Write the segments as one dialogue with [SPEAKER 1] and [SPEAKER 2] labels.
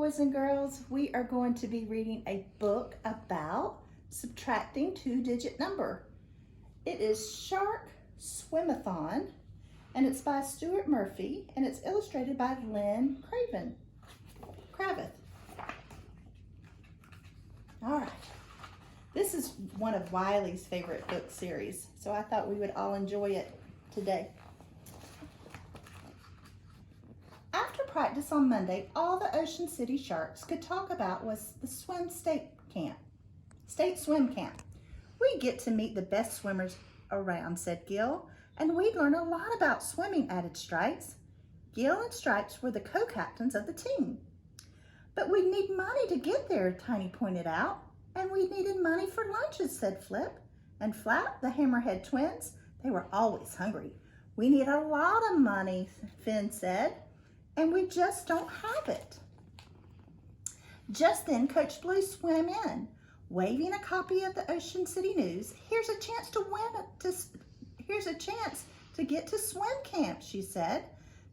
[SPEAKER 1] boys and girls. We are going to be reading a book about subtracting two-digit number. It is Shark Swimathon, and it's by Stuart Murphy, and it's illustrated by Lynn Kravith. All right. This is one of Wiley's favorite book series, so I thought we would all enjoy it today. After practice on Monday, all the Ocean City Sharks could talk about was the state swim camp. We get to meet the best swimmers around, said Gil, and we learn a lot about swimming, added Stripes. Gil and Stripes were the co-captains of the team. But we need money to get there, Tiny pointed out. And we needed money for lunches, said Flip. And Flap, the Hammerhead twins, they were always hungry. We need a lot of money, Finn said, and we just don't have it. Just then, Coach Blue swam in, waving a copy of the Ocean City News. Here's a chance to get to swim camp, she said.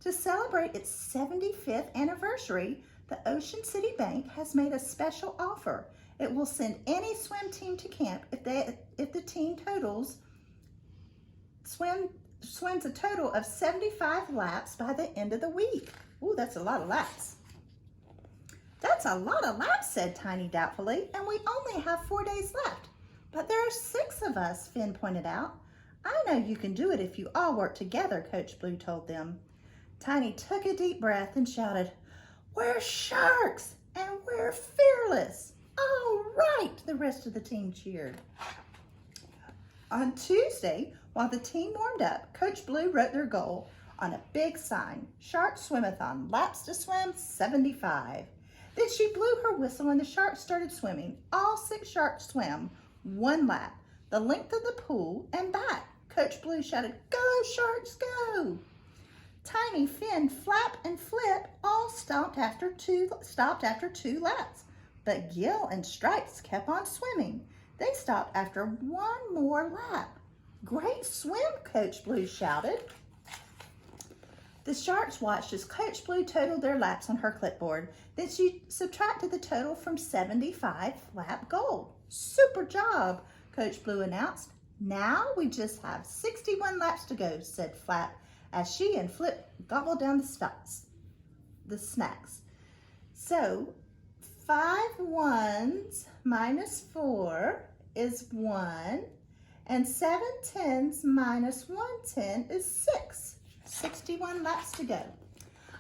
[SPEAKER 1] To celebrate its 75th anniversary, the Ocean City Bank has made a special offer. It will send any swim team to camp if the team swims a total of 75 laps by the end of the week. Ooh, that's a lot of laps. That's a lot of laps, said Tiny doubtfully, and we only have 4 days left. But there are 6 of us, Finn pointed out. I know you can do it if you all work together, Coach Blue told them. Tiny took a deep breath and shouted, "We're sharks and we're fearless." All right, the rest of the team cheered. On Tuesday, while the team warmed up, Coach Blue wrote their goal on a big sign, Shark Swimathon, laps to swim 75. Then she blew her whistle and the sharks started swimming. All 6 sharks swam 1 lap, the length of the pool and back. Coach Blue shouted, "Go Sharks, go!" Tiny, Finn, Flap, and Flip all stopped after two laps. But Gil and Stripes kept on swimming. They stopped after 1 more lap. "Great swim," Coach Blue shouted. The Sharks watched as Coach Blue totaled their laps on her clipboard. Then she subtracted the total from 75 lap goal. "Super job," Coach Blue announced. "Now we just have 61 laps to go," said Flap as she and Flip gobbled down the snacks. So 5 ones minus 4 is 1, and 7 tens minus 1 10 is 6. 61 laps to go.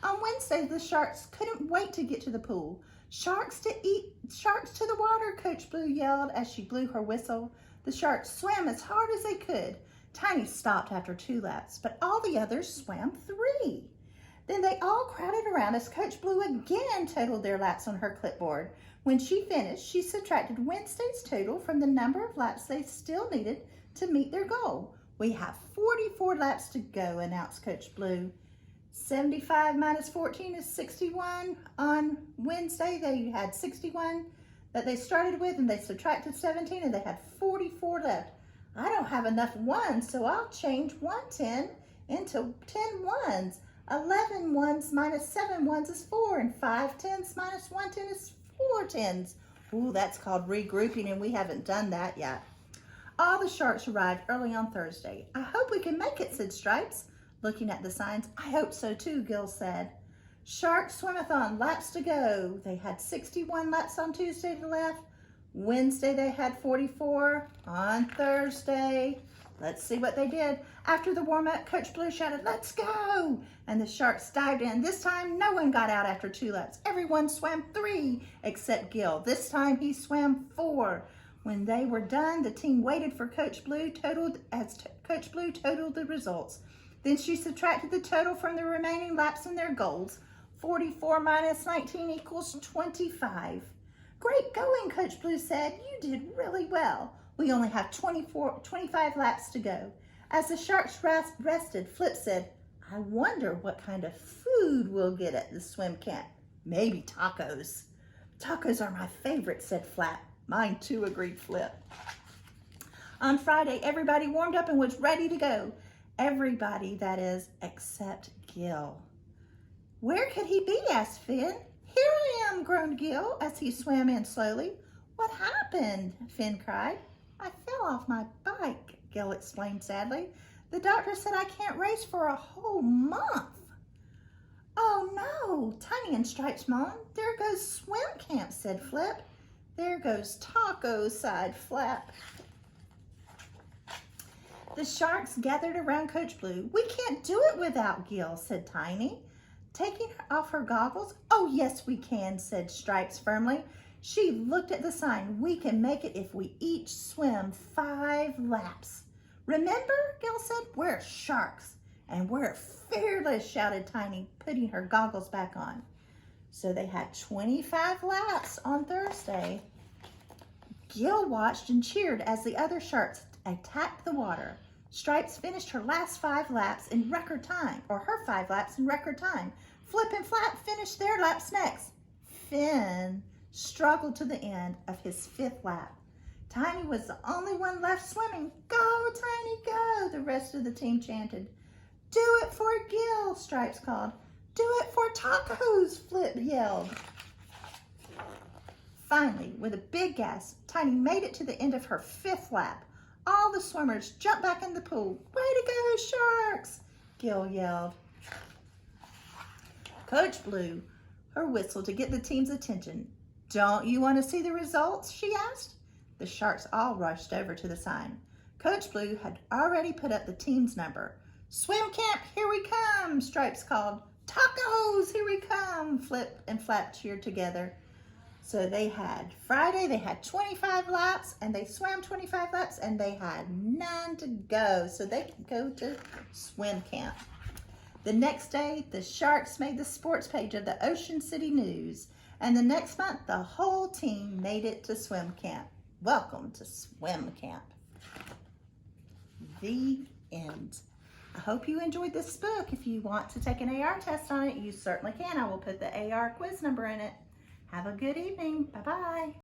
[SPEAKER 1] On Wednesday, the Sharks couldn't wait to get to the pool. "Sharks to the water," Coach Blue yelled as she blew her whistle. The Sharks swam as hard as they could. Tiny stopped after 2 laps, but all the others swam 3. Then they all crowded around as Coach Blue again totaled their laps on her clipboard. When she finished, she subtracted Wednesday's total from the number of laps they still needed to meet their goal. "We have 44 laps to go," announced Coach Blue. 75 minus 14 is 61. On Wednesday, they had 61 that they started with, and they subtracted 17, and they had 44 left. "I don't have enough ones, so I'll change 1 10 into 10 ones. 11 ones minus 7 ones is 4, and 5 tens minus 1 10 is 4 tens. Ooh, that's called regrouping, and we haven't done that yet. All the Sharks arrived early on Thursday. "I hope we can make it," said Stripes, looking at the signs. "I hope so too," Gil said. Shark Swimathon, laps to go. They had 61 laps on Tuesday to left. Wednesday they had 44. On Thursday, let's see what they did. After the warm-up, Coach Blue shouted, "Let's go!" And the Sharks dived in. This time, no one got out after 2 laps. Everyone swam 3 except Gil. This time, he swam 4. When they were done, the team waited for Coach Blue as Coach Blue totaled the results. Then she subtracted the total from the remaining laps and their goals. 44 minus 19 equals 25. "Great going," Coach Blue said. "You did really well. We only have 25 laps to go." As the Sharks rested, Flip said, "I wonder what kind of food we'll get at the swim camp. Maybe tacos." "Tacos are my favorite," said Flap. "Mine too," agreed Flip. On Friday, everybody warmed up and was ready to go. Everybody, that is, except Gil. "Where could he be?" asked Finn. "Here I am," groaned Gil as he swam in slowly. What happened? Finn cried. I fell off my bike, Gil explained sadly. The doctor said I can't race for a whole month. Oh no, Tiny and Stripes moaned. There goes swim camp, said Flip. There goes Taco, sighed Flap. The sharks gathered around Coach Blue. We can't do it without Gil, said Tiny. Taking off her goggles? Oh, yes, we can, said Stripes firmly. She looked at the sign. We can make it if we each swim 5 laps. Remember, Gil said, we're sharks and we're fearless, shouted Tiny, putting her goggles back on. So they had 25 laps on Thursday. Gil watched and cheered as the other sharks attacked the water. Stripes finished her last 5 laps in record time, or her 5 laps in record time. Flip and Flap finished their laps next. Finn struggled to the end of his 5th lap. Tiny was the only one left swimming. Go, Tiny, go, the rest of the team chanted. Do it for Gil, Stripes called. Do it for Tacos, Flip yelled. Finally, with a big gasp, Tiny made it to the end of her 5th lap. All the swimmers jumped back in the pool. Way to go, sharks, Gil yelled. Coach blew her whistle to get the team's attention. Don't you want to see the results? She asked. The sharks all rushed over to the sign. Coach Blue had already put up the team's number. Swim camp, here we come, Stripes called. Tacos, here we come, Flip and Flap cheered together. So they had Friday, they had 25 laps, and they swam 25 laps, and they had none to go. So they could go to swim camp. The next day, the Sharks made the sports page of the Ocean City News. And the next month, the whole team made it to swim camp. Welcome to swim camp. The end. I hope you enjoyed this book. If you want to take an AR test on it, you certainly can. I will put the AR quiz number in it. Have a good evening. Bye-bye.